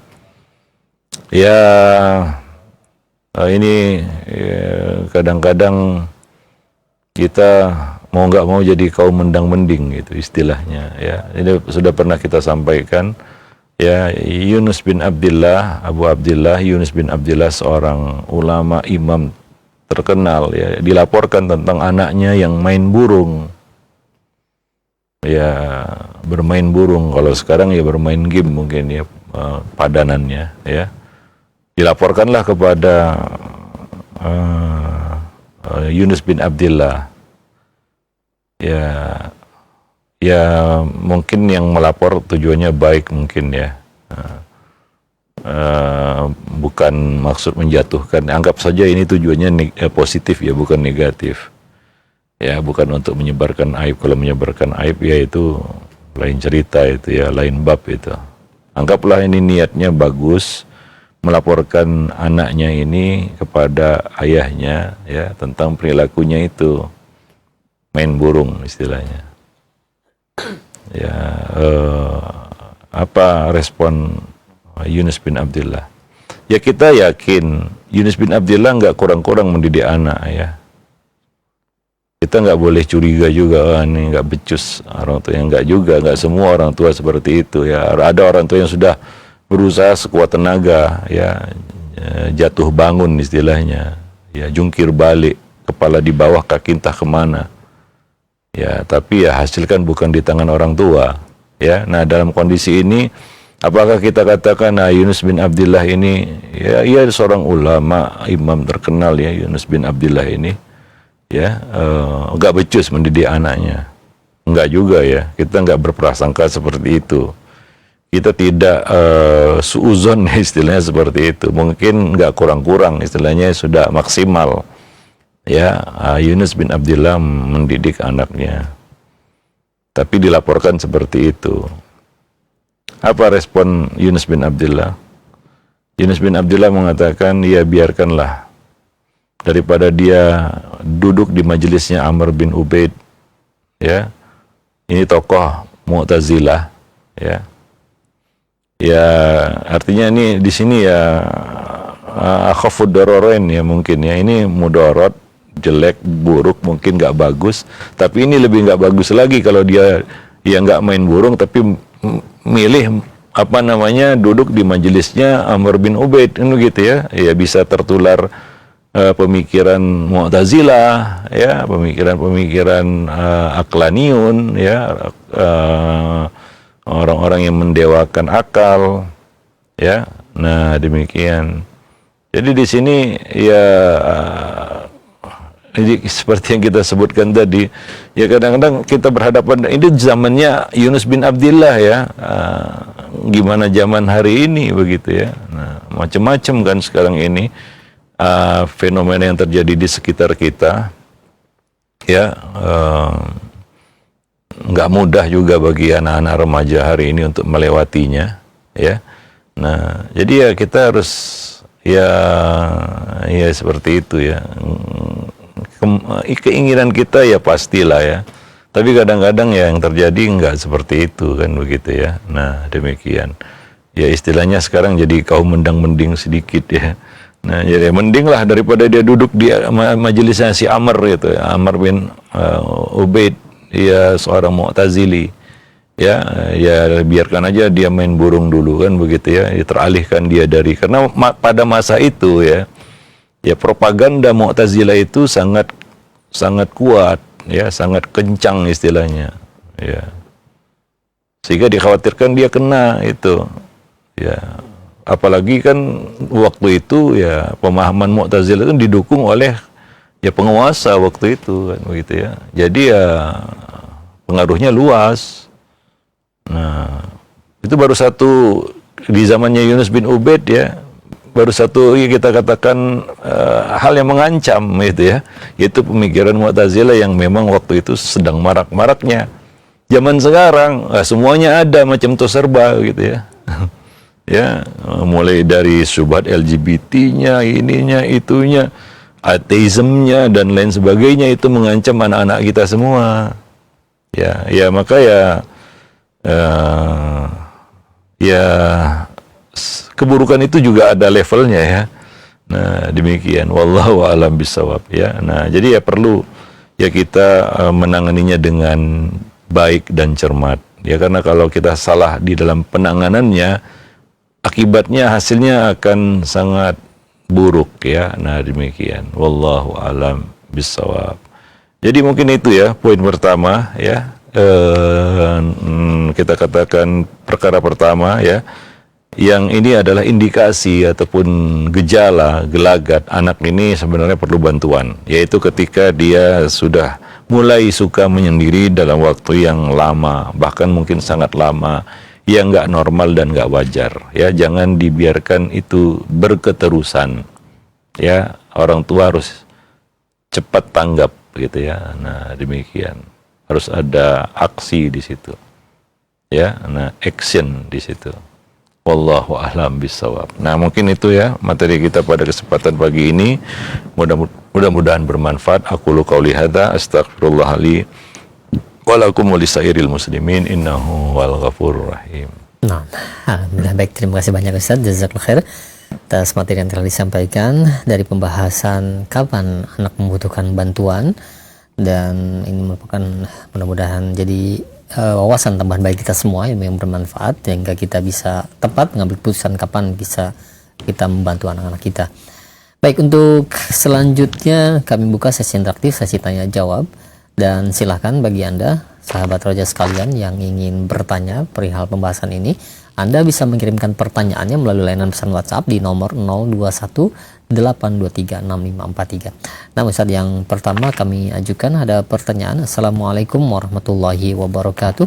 Ya ini kadang-kadang kita mau nggak mau jadi kaum mendang-mending gitu istilahnya ya. Ini sudah pernah kita sampaikan ya, Yunus bin Abdullah, Abu Abdullah Yunus bin Abdullah, seorang ulama imam terkenal ya, dilaporkan tentang anaknya yang main burung ya, bermain burung. Kalau sekarang ya bermain game mungkin ya, padanannya ya. Dilaporkanlah kepada Yunus bin Abdullah. Ya mungkin yang melapor tujuannya baik mungkin ya, bukan maksud menjatuhkan, anggap saja ini tujuannya positif ya, bukan negatif ya, bukan untuk menyebarkan aib. Kalau menyebarkan aib ya itu lain cerita, itu ya lain bab itu. Anggaplah ini niatnya bagus, melaporkan anaknya ini kepada ayahnya ya tentang perilakunya itu main burung istilahnya. Ya, apa respon Yunus bin Abdullah? Ya kita yakin Yunus bin Abdullah nggak kurang-kurang mendidik anak ya. Kita nggak boleh curiga juga, ini nggak becus orang tua, yang nggak juga, nggak semua orang tua seperti itu ya. Ada orang tua yang sudah berusaha sekuat tenaga ya, jatuh bangun istilahnya, ya jungkir balik, kepala di bawah kaki entah kemana. Ya, tapi ya hasil kan bukan di tangan orang tua. Ya, nah dalam kondisi ini, apakah kita katakan, nah Yunus bin Abdullah ini, ya ia seorang ulama, imam terkenal ya, Yunus bin Abdullah ini, ya enggak becus mendidik anaknya? Enggak juga ya, kita enggak berprasangka seperti itu. Kita tidak suuzon istilahnya seperti itu. Mungkin enggak kurang-kurang, istilahnya sudah maksimal. Ya, Yunus bin Abdullah mendidik anaknya, tapi dilaporkan seperti itu. Apa respon Yunus bin Abdullah? Yunus bin Abdullah mengatakan, ya biarkanlah, daripada dia duduk di majelisnya Amr bin Ubaid, ya, ini tokoh Mu'tazilah, ya, artinya ini di sini ya akhafud dararain ya, mungkin ya, ini mudarat, jelek, buruk, mungkin nggak bagus, tapi ini lebih nggak bagus lagi kalau dia ya nggak main burung tapi milih apa namanya duduk di majelisnya Amr bin Ubaid gitu ya, ya bisa tertular pemikiran Mu'tazilah ya, pemikiran aklaniun ya, orang-orang yang mendewakan akal ya. Nah demikian. Jadi di sini ya jadi seperti yang kita sebutkan tadi, ya kadang-kadang kita berhadapan, ini zamannya Yunus bin Abdullah ya, gimana zaman hari ini begitu ya. Nah, macam-macam kan sekarang ini fenomena yang terjadi di sekitar kita, ya nggak mudah juga bagi anak-anak remaja hari ini untuk melewatinya, ya. Nah, jadi ya kita harus ya seperti itu ya. Keinginan kita ya pastilah ya, tapi kadang-kadang ya yang terjadi nggak seperti itu kan begitu ya. Nah demikian ya, istilahnya sekarang jadi kaum mendang-mending sedikit ya. Nah jadi mending lah daripada dia duduk di majelisnya si Amr itu ya, Amr bin Ubaid, ya seorang Mu'tazili ya, biarkan aja dia main burung dulu kan begitu ya, teralihkan dia dari, karena pada masa itu ya propaganda Mu'tazilah itu sangat kuat ya, sangat kencang istilahnya ya, sehingga dikhawatirkan dia kena itu. Ya, apalagi kan waktu itu ya pemahaman Mu'tazilah itu didukung oleh ya penguasa waktu itu kan begitu ya. Jadi ya pengaruhnya luas. Nah, itu baru satu di zamannya Yunus bin Ubaid ya. Baru satu kita katakan hal yang mengancam gitu ya. Yaitu pemikiran Mu'tazilah yang memang waktu itu sedang marak-maraknya. Zaman sekarang semuanya ada macam tuh serba gitu ya. Ya, mulai dari syubhat LGBT-nya, ininya, itunya, ateismnya dan lain sebagainya itu mengancam anak-anak kita semua. Ya maka keburukan itu juga ada levelnya ya. Nah, demikian wallahu a'lam bishawab ya. Nah, jadi ya perlu ya kita menanganinya dengan baik dan cermat. Ya karena kalau kita salah di dalam penanganannya akibatnya hasilnya akan sangat buruk ya. Nah, demikian wallahu a'lam bishawab. Jadi mungkin itu ya poin pertama ya. Kita katakan perkara pertama ya. Yang ini adalah indikasi ataupun gejala gelagat anak ini sebenarnya perlu bantuan, yaitu ketika dia sudah mulai suka menyendiri dalam waktu yang lama, bahkan mungkin sangat lama, yang nggak normal dan nggak wajar. Ya, jangan dibiarkan itu berketerusan. Ya, orang tua harus cepat tanggap gitu ya. Nah, demikian. Harus ada aksi di situ. Ya, nah action di situ. Wallahu a'lam bishawab. Nah, mungkin itu ya materi kita pada kesempatan pagi ini. Mudah-mudahan bermanfaat. Aqulu qauli hadza astaghfirullah li wa lakum wa lisairil muslimin innahu wal ghafurur rahim. Nah, alhamdulillah, baik, terima kasih banyak Ustaz, jazakallahu khair atas materi yang telah disampaikan dari pembahasan kapan anak membutuhkan bantuan, dan ini merupakan mudah-mudahan jadi wawasan tambahan bagi kita semua yang bermanfaat sehingga kita bisa tepat mengambil keputusan kapan bisa kita membantu anak-anak kita. Baik, untuk selanjutnya kami buka sesi interaktif, sesi tanya jawab, dan silakan bagi Anda sahabat Roja sekalian yang ingin bertanya perihal pembahasan ini, Anda bisa mengirimkan pertanyaannya melalui layanan pesan WhatsApp di nomor 0218236543. Nah, Ustaz, yang pertama kami ajukan ada pertanyaan. Assalamualaikum warahmatullahi wabarakatuh.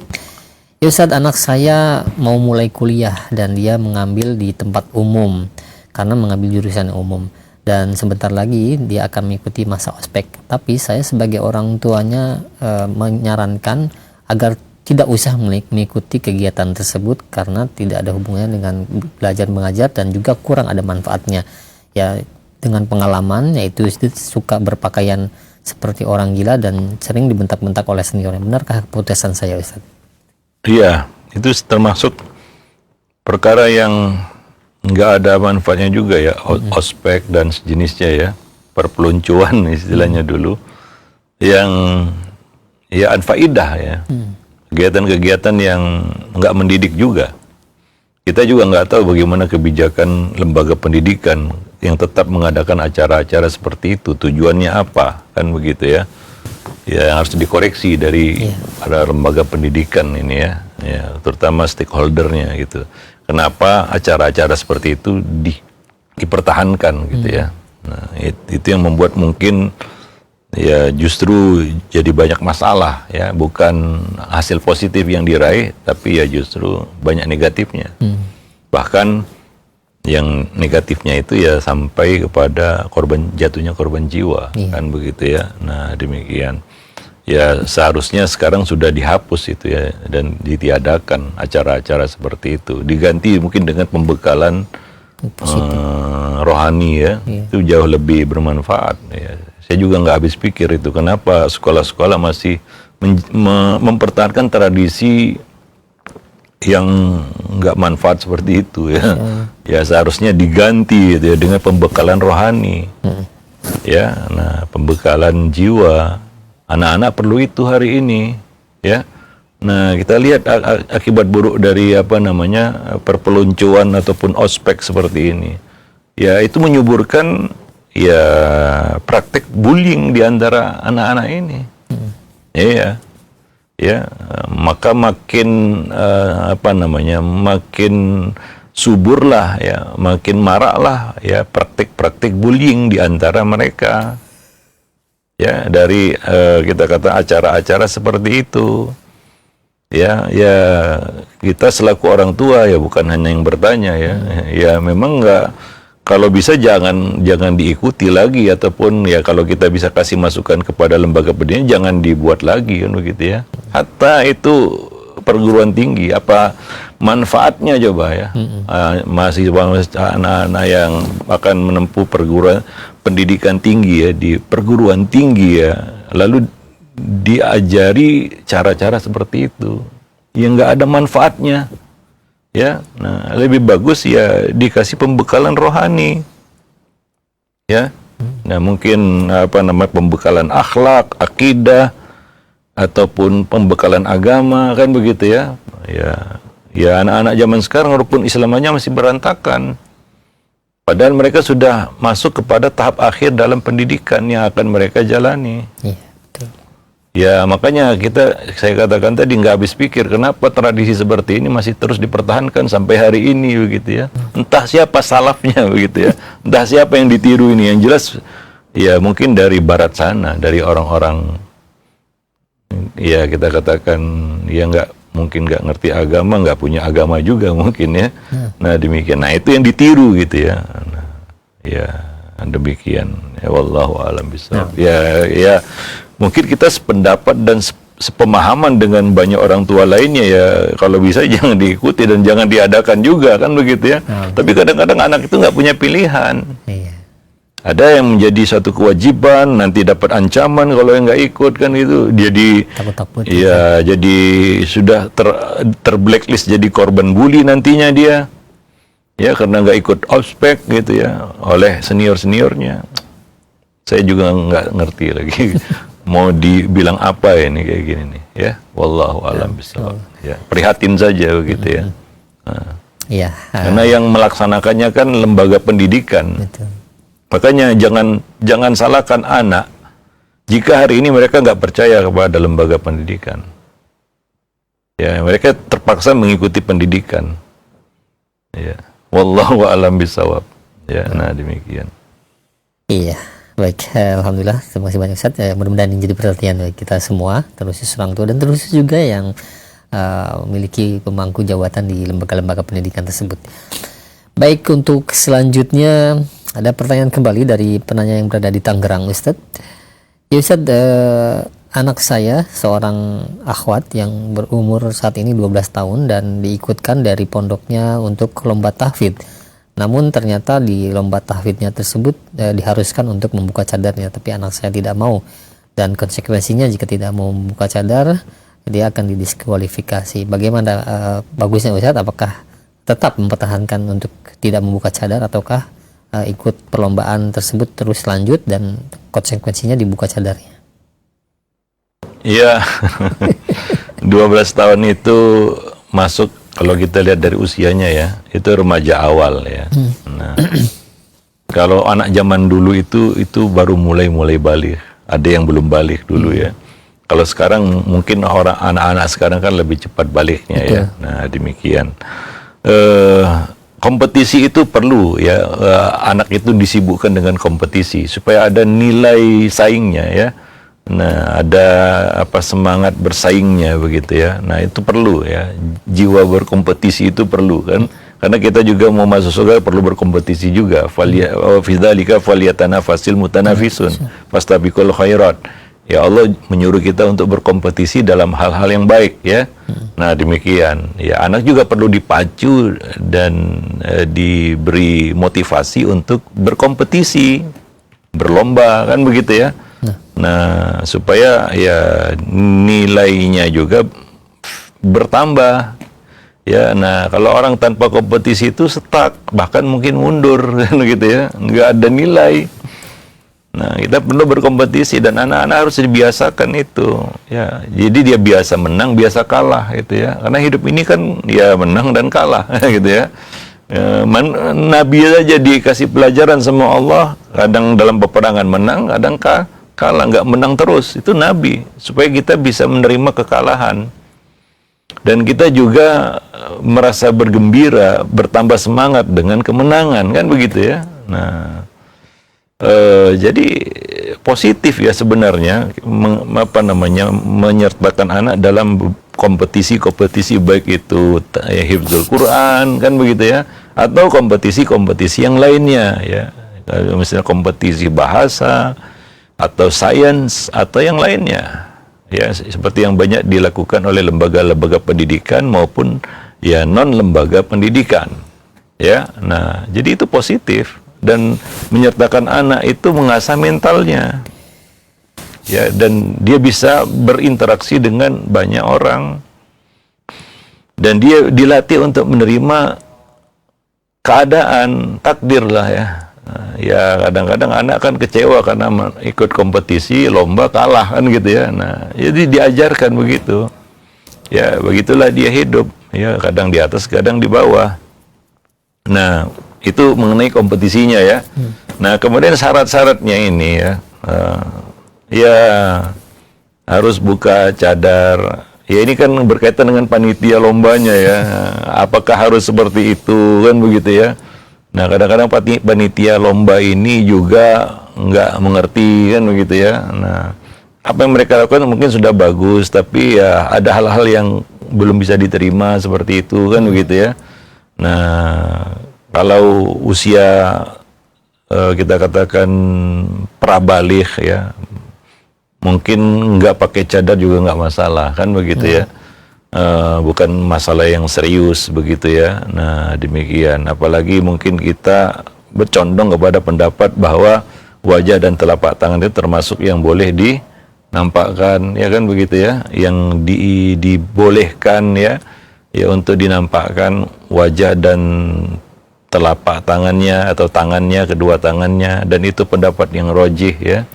Ya Ustaz, anak saya mau mulai kuliah dan dia mengambil di tempat umum karena mengambil jurusan umum, dan sebentar lagi dia akan mengikuti masa ospek. Tapi saya sebagai orang tuanya menyarankan agar tidak usah mengikuti kegiatan tersebut karena tidak ada hubungannya dengan belajar mengajar dan juga kurang ada manfaatnya. Ya, dengan pengalaman yaitu suka berpakaian seperti orang gila dan sering dibentak-bentak oleh seniornya. Benarkah keputusan saya, Ustaz? Iya, itu termasuk perkara yang nggak ada manfaatnya juga ya, ospek dan sejenisnya ya, perpeluncuan istilahnya dulu, yang ya anfaidah ya, kegiatan-kegiatan yang nggak mendidik juga. Kita juga nggak tahu bagaimana kebijakan lembaga pendidikan yang tetap mengadakan acara-acara seperti itu, tujuannya apa, kan begitu ya. Ya, yang harus dikoreksi dari para lembaga pendidikan ini ya, terutama stakeholdernya gitu. Kenapa acara-acara seperti itu dipertahankan gitu ya. Nah, itu yang membuat mungkin ya justru jadi banyak masalah ya, bukan hasil positif yang diraih, tapi ya justru banyak negatifnya. Bahkan yang negatifnya itu ya sampai kepada jatuhnya korban jiwa, kan begitu ya. Nah, demikian. Ya seharusnya sekarang sudah dihapus itu ya, dan ditiadakan acara-acara seperti itu, diganti mungkin dengan pembekalan rohani ya, itu jauh lebih bermanfaat ya. Saya juga nggak habis pikir itu kenapa sekolah-sekolah masih mempertahankan tradisi yang nggak manfaat seperti itu ya. Ya seharusnya diganti gitu ya, dengan pembekalan rohani ya. Nah, pembekalan jiwa. Anak-anak perlu itu hari ini, ya. Nah, kita lihat akibat buruk dari perpeluncuran ataupun ospek seperti ini. Ya, itu menyuburkan ya praktek bullying di antara anak-anak ini. Iya. ya, maka makin makin suburlah ya, makin maraklah ya praktik-praktik bullying di antara mereka. Ya, dari kita kata acara-acara seperti itu. Ya, kita selaku orang tua ya bukan hanya yang bertanya ya. Ya memang kalau bisa jangan diikuti lagi, ataupun ya kalau kita bisa kasih masukan kepada lembaga pendidikan jangan dibuat lagi kan begitu ya. Hatta itu perguruan tinggi, apa manfaatnya coba ya? Mahasiswa anak-anak yang akan menempuh perguruan pendidikan tinggi ya, di perguruan tinggi ya, lalu diajari cara-cara seperti itu yang nggak ada manfaatnya ya. Nah, lebih bagus ya dikasih pembekalan rohani ya. Nah, mungkin pembekalan akhlak, akidah, ataupun pembekalan agama kan begitu ya. Ya anak-anak zaman sekarang walaupun Islamnya masih berantakan, padahal mereka sudah masuk kepada tahap akhir dalam pendidikan yang akan mereka jalani. Ya makanya saya katakan tadi nggak habis pikir kenapa tradisi seperti ini masih terus dipertahankan sampai hari ini begitu ya. Entah siapa salafnya begitu ya, entah siapa yang ditiru ini. Yang jelas ya mungkin dari barat sana, dari orang-orang ya kita katakan ya mungkin nggak ngerti agama, nggak punya agama juga mungkin ya. Nah demikian, nah itu yang ditiru gitu ya. Nah, ya demikian ya, wallahu a'lam bishawab. Ya mungkin kita sependapat dan sepemahaman dengan banyak orang tua lainnya ya, kalau bisa jangan diikuti dan jangan diadakan juga kan begitu ya. Tapi kadang-kadang anak itu nggak punya pilihan. Ada yang menjadi satu kewajiban, nanti dapat ancaman kalau yang nggak ikut kan itu jadi takut-takut. Ya jadi sudah terblacklist, jadi korban bully nantinya dia. Ya karena nggak ikut ospek gitu ya oleh senior-seniornya. Saya juga nggak ngerti lagi mau dibilang apa ini kayak gini nih ya. Wallahu a'lam bishawab. Ya, prihatin saja begitu ya. Iya. Karena yang melaksanakannya kan lembaga pendidikan. Betul. Makanya jangan salahkan anak jika hari ini mereka nggak percaya kepada lembaga pendidikan. Ya, mereka terpaksa mengikuti pendidikan. Ya, wallahu a'lam bishawab. Ya, nah demikian. Iya, baik. Alhamdulillah, terima kasih banyak Ustaz. Mudah-mudahan ini jadi perhatian bagi kita semua, terus orang tua dan terus juga yang memiliki pemangku jabatan di lembaga-lembaga pendidikan tersebut. Baik, untuk selanjutnya ada pertanyaan kembali dari penanya yang berada di Tangerang, Ustaz. Ya Ustaz, anak saya seorang akhwat yang berumur saat ini 12 tahun dan diikutkan dari pondoknya untuk lomba tahfidz. Namun ternyata di lomba tahfidznya tersebut diharuskan untuk membuka cadarnya, tapi anak saya tidak mau, dan konsekuensinya jika tidak mau membuka cadar dia akan didiskualifikasi. Bagaimana bagusnya Ustaz? Apakah tetap mempertahankan untuk tidak membuka cadar ataukah ikut perlombaan tersebut terus lanjut dan konsekuensinya dibuka cadarnya? Iya, 12 tahun itu masuk, kalau kita lihat dari usianya ya, itu remaja awal ya. Nah, kalau anak zaman dulu itu baru mulai balik. Ada yang belum balik dulu ya. Kalau sekarang mungkin anak-anak sekarang kan lebih cepat baliknya ya. Nah demikian. Kompetisi itu perlu ya, anak itu disibukkan dengan kompetisi supaya ada nilai saingnya ya. Nah, ada semangat bersaingnya begitu ya. Nah, itu perlu ya. Jiwa berkompetisi itu perlu kan. Karena kita juga mau masuk surga perlu berkompetisi juga. Fi dzalika falyatanafasil mutanafisun. Fastabiqul khairat. Ya Allah menyuruh kita untuk berkompetisi dalam hal-hal yang baik ya. Nah demikian. Ya anak juga perlu dipacu dan diberi motivasi untuk berkompetisi, berlomba kan begitu ya. Nah supaya ya nilainya juga bertambah. Ya, nah kalau orang tanpa kompetisi itu stuck, bahkan mungkin mundur kan gitu ya, nggak ada nilai. Nah, kita perlu berkompetisi dan anak-anak harus dibiasakan itu. Ya, jadi dia biasa menang, biasa kalah gitu ya. Karena hidup ini kan ya menang dan kalah gitu ya. Nabi saja dikasih pelajaran sama Allah, kadang dalam peperangan menang, kadang kalah, nggak menang terus. Itu Nabi, supaya kita bisa menerima kekalahan. Dan kita juga merasa bergembira, bertambah semangat dengan kemenangan, kan begitu ya. Nah, jadi positif ya sebenarnya menyertakan anak dalam kompetisi-kompetisi, baik itu ya, hifdzul Quran, kan begitu ya, atau kompetisi-kompetisi yang lainnya ya, misalnya kompetisi bahasa atau sains atau yang lainnya ya, seperti yang banyak dilakukan oleh lembaga-lembaga pendidikan maupun ya non lembaga pendidikan ya. Nah, jadi itu positif, dan menyertakan anak itu mengasah mentalnya ya, dan dia bisa berinteraksi dengan banyak orang, dan dia dilatih untuk menerima keadaan, takdir lah ya. Ya kadang-kadang anak kan kecewa karena ikut kompetisi lomba kalah kan gitu ya. Nah, jadi diajarkan begitu ya, begitulah dia hidup ya, kadang di atas kadang di bawah. Nah, itu mengenai kompetisinya ya. Nah, kemudian syarat-syaratnya ini ya, ya harus buka cadar. Ya ini kan berkaitan dengan panitia lombanya ya. Apakah harus seperti itu kan begitu ya. Nah, kadang-kadang panitia lomba ini juga nggak mengerti kan begitu ya. Nah, apa yang mereka lakukan mungkin sudah bagus, tapi ya ada hal-hal yang belum bisa diterima seperti itu kan begitu ya. Nah, kalau usia kita katakan prabaligh ya, mungkin nggak pakai cadar juga nggak masalah kan begitu ya. Bukan masalah yang serius begitu ya. Nah, demikian. Apalagi mungkin kita bercondong kepada pendapat bahwa wajah dan telapak tangan itu termasuk yang boleh dinampakkan ya kan begitu ya, yang dibolehkan ya untuk dinampakkan wajah dan telapak tangannya atau tangannya, kedua tangannya, dan itu pendapat yang rajih ya,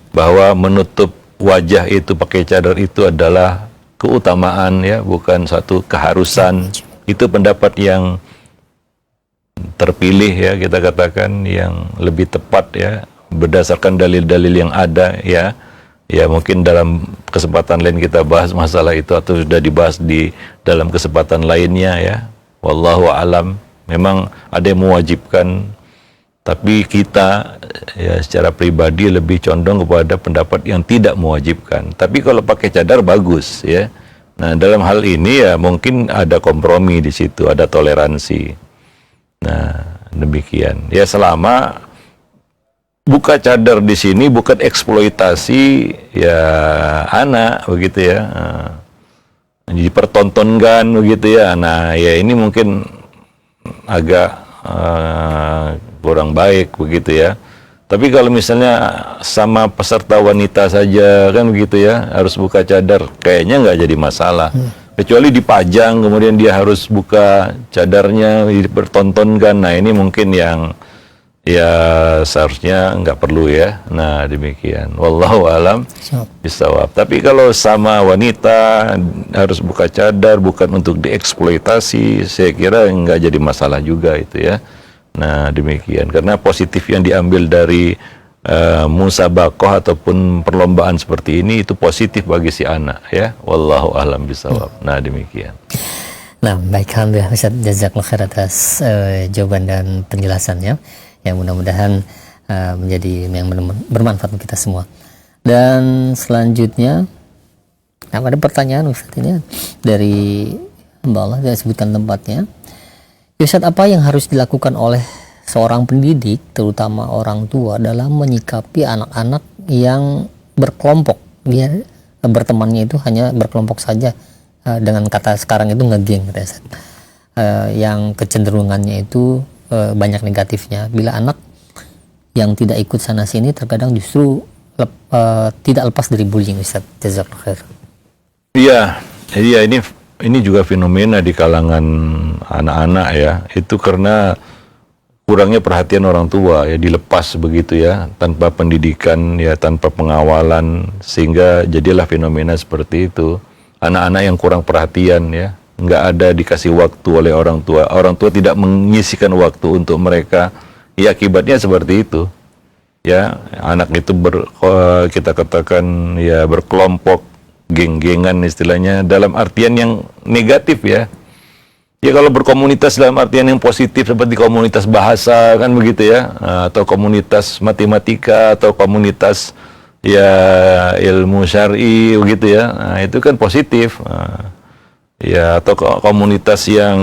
bahwa menutup wajah itu pakai cadar itu adalah keutamaan ya, bukan satu keharusan. Itu pendapat yang terpilih ya, kita katakan yang lebih tepat ya, berdasarkan dalil-dalil yang ada ya. Ya mungkin dalam kesempatan lain kita bahas masalah itu, atau sudah dibahas di dalam kesempatan lainnya ya. Wallahu alam. Memang ada yang mewajibkan, tapi kita ya secara pribadi lebih condong kepada pendapat yang tidak mewajibkan. Tapi kalau pakai cadar bagus ya. Nah, dalam hal ini ya mungkin ada kompromi di situ, ada toleransi. Nah, demikian. Ya selama buka cadar di sini bukan eksploitasi ya anak begitu ya. Dipertontonkan begitu ya. Nah, ya ini mungkin agak kurang baik begitu ya. Tapi kalau misalnya sama peserta wanita saja kan begitu ya, harus buka cadar, kayaknya nggak jadi masalah. Kecuali dipajang kemudian dia harus buka cadarnya, dipertontonkan. Nah ini mungkin yang ya seharusnya nggak perlu ya. Nah demikian. Wallahu alam bisawab. Tapi kalau sama wanita harus buka cadar, bukan untuk dieksploitasi, saya kira nggak jadi masalah juga itu ya. Nah demikian, karena positif yang diambil dari musabaqah ataupun perlombaan seperti ini itu positif bagi si anak ya. Wallahu a'lam bishawab. Nah demikian. Nah baik, alhamdulillah Ustaz, jazakallahu khair atas jawaban dan penjelasannya. Ya mudah-mudahan menjadi yang bermanfaat bagi kita semua. Dan selanjutnya ada pertanyaan Ustaz ini dari Mbak Allah, dia sebutkan tempatnya. Ustaz, apa yang harus dilakukan oleh seorang pendidik, terutama orang tua, dalam menyikapi anak-anak yang berkelompok? Dia bertemannya itu hanya berkelompok saja, dengan kata sekarang itu ngegeng, yang kecenderungannya itu banyak negatifnya. Bila anak yang tidak ikut sana sini terkadang justru tidak lepas dari bullying, Ustaz. Jazakallahu khair. Iya, jadi ini juga fenomena di kalangan anak-anak ya. Itu karena kurangnya perhatian orang tua ya, dilepas begitu ya, tanpa pendidikan ya, tanpa pengawalan, sehingga jadilah fenomena seperti itu. Anak-anak yang kurang perhatian ya, nggak ada dikasih waktu oleh orang tua tidak menyisihkan waktu untuk mereka, ya akibatnya seperti itu Ya, anak itu kita katakan ya berkelompok, geng-gengan istilahnya, dalam artian yang negatif ya. Ya kalau berkomunitas dalam artian yang positif seperti komunitas bahasa kan begitu ya, atau komunitas matematika atau komunitas ya ilmu syar'i begitu ya. Nah, itu kan positif. Ya atau komunitas yang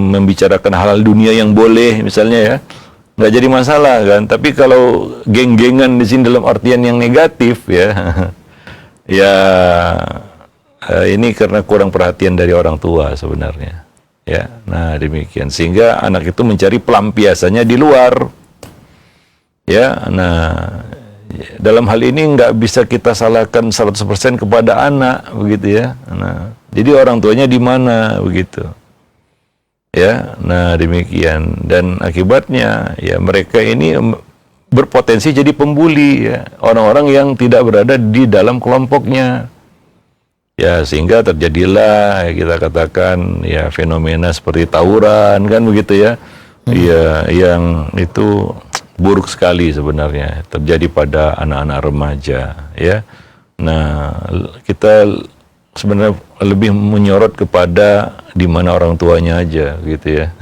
membicarakan hal dunia yang boleh misalnya ya. Nggak jadi masalah kan. Tapi kalau geng-gengan di sini dalam artian yang negatif ya. Ya ini karena kurang perhatian dari orang tua sebenarnya. Ya, nah demikian sehingga anak itu mencari pelampiasannya di luar. Ya, nah dalam hal ini nggak bisa kita salahkan 100% kepada anak begitu ya. Nah, jadi orang tuanya di mana begitu. Ya, nah demikian dan akibatnya ya mereka ini berpotensi jadi pembuli ya, orang-orang yang tidak berada di dalam kelompoknya. Ya sehingga terjadilah kita katakan ya fenomena seperti tawuran kan begitu ya. Ya yang itu buruk sekali sebenarnya terjadi pada anak-anak remaja ya. Nah, kita sebenarnya lebih menyorot kepada di mana orang tuanya aja gitu ya.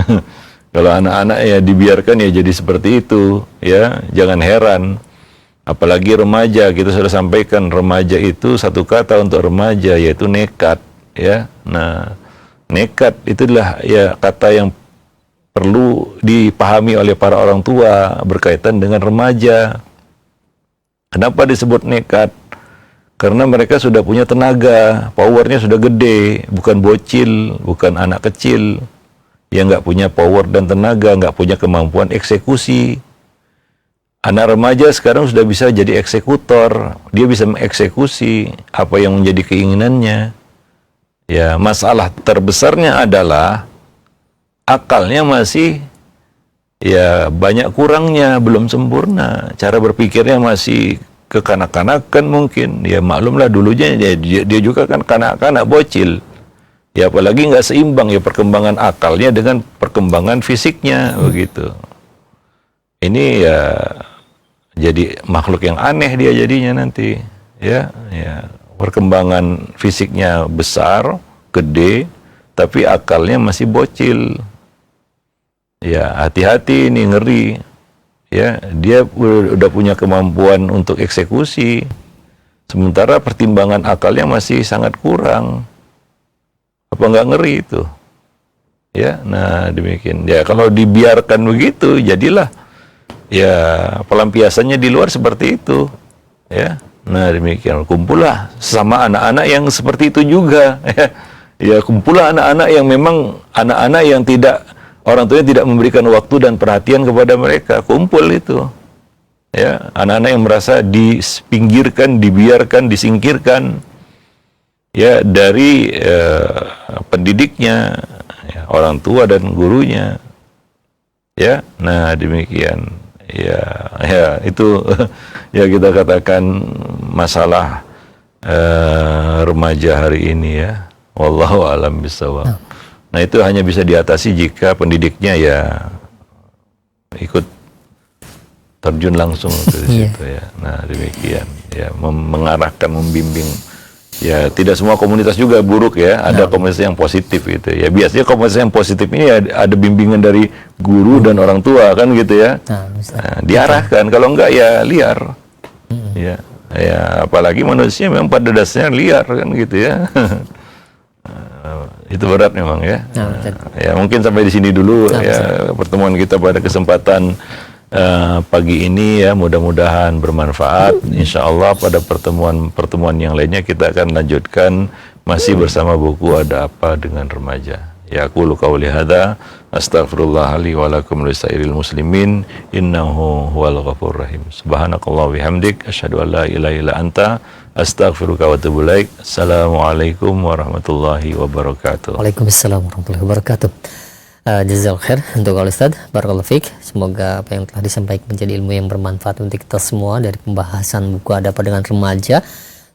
Kalau anak-anak ya dibiarkan ya jadi seperti itu ya, jangan heran. Apalagi remaja, kita sudah sampaikan remaja itu satu kata untuk remaja yaitu nekat ya. Nah, nekat itulah ya kata yang perlu dipahami oleh para orang tua berkaitan dengan remaja. Kenapa disebut nekat? Karena mereka sudah punya tenaga, powernya sudah gede, bukan bocil, bukan anak kecil yang nggak punya power dan tenaga, nggak punya kemampuan eksekusi. Anak remaja sekarang sudah bisa jadi eksekutor, dia bisa mengeksekusi apa yang menjadi keinginannya. Ya, masalah terbesarnya adalah akalnya masih ya banyak kurangnya, belum sempurna. Cara berpikirnya masih kekanak-kanakan mungkin. Ya maklumlah dulunya dia juga kan kanak-kanak bocil. Ya apalagi nggak seimbang ya perkembangan akalnya dengan perkembangan fisiknya begitu. Ini ya jadi makhluk yang aneh dia jadinya nanti ya perkembangan fisiknya besar, gede, tapi akalnya masih bocil. Ya hati-hati ini, ngeri. Ya dia udah punya kemampuan untuk eksekusi, sementara pertimbangan akalnya masih sangat kurang. Apa nggak ngeri itu? Ya, nah demikian. Ya kalau dibiarkan begitu, jadilah ya pelampiasannya di luar seperti itu. Ya, nah demikian. Kumpullah sama anak-anak yang seperti itu juga. Ya kumpullah anak-anak yang memang anak-anak yang tidak, orang tuanya tidak memberikan waktu dan perhatian kepada mereka. Kumpul itu. Ya, anak-anak yang merasa dipinggirkan, dibiarkan, disingkirkan ya dari pendidiknya, ya, orang tua dan gurunya. Ya, nah demikian. Ya itu ya kita katakan masalah remaja hari ini ya. Wallahu a'lam bishawab. Nah itu hanya bisa diatasi jika pendidiknya ya ikut terjun langsung ke situ ya. Nah demikian ya, mengarahkan, membimbing. Ya tidak semua komunitas juga buruk ya, ada komunitas yang positif gitu ya. Biasanya komunitas yang positif ini ada bimbingan dari guru dan orang tua kan gitu ya. Nah, diarahkan, kalau enggak ya liar. Ya apalagi manusia memang pada dasarnya liar kan gitu ya. Itu berat memang ya. Ya mungkin sampai di sini dulu ya pertemuan kita pada kesempatan pagi ini ya, mudah-mudahan bermanfaat. Insyaallah pada pertemuan yang lainnya kita akan lanjutkan masih bersama buku Ada Apa Dengan Remaja. Ya aqulu qauli hadza astaghfirullah li wa lakum lisairil muslimin innahu huwal ghafurur rahim. Subhanakallah wa bihamdik asyhadu an la ilaha illa anta astaghfiruka wa atubu ilaik. Assalamualaikum warahmatullahi wabarakatuh. Waalaikumsalam warahmatullahi wabarakatuh. Jazakallahu khair untuk Ustaz, barakallahu fiik. Semoga apa yang telah disampaikan menjadi ilmu yang bermanfaat untuk kita semua dari pembahasan buku Ada Apa Dengan Remaja.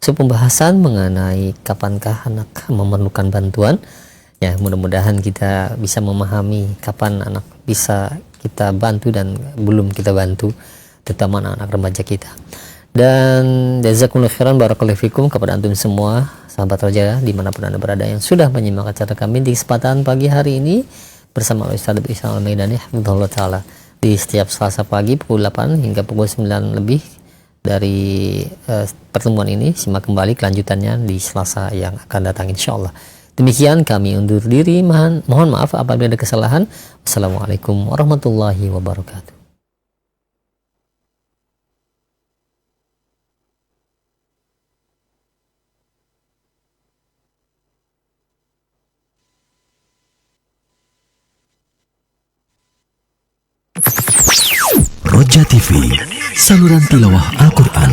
Pembahasan mengenai kapankah anak memerlukan bantuan. Ya, mudah-mudahan kita bisa memahami kapan anak bisa kita bantu dan belum kita bantu. terutama anak-anak remaja kita. Dan jazakumullah khairan barakallahu fikum kepada antum semua sahabat Roja dimanapun anda berada yang sudah menyimak acara kami di kesempatan pagi hari ini bersama Ustaz Ihsan Al-Maidani hafizahullah taala di setiap Selasa pagi pukul 8 hingga pukul 9 lebih dari pertemuan ini. Simak kembali kelanjutannya di Selasa yang akan datang insyaallah. Demikian kami undur diri, mohon maaf apabila ada kesalahan. Wassalamualaikum warahmatullahi wabarakatuh. Roja TV, saluran tilawah Al-Quran.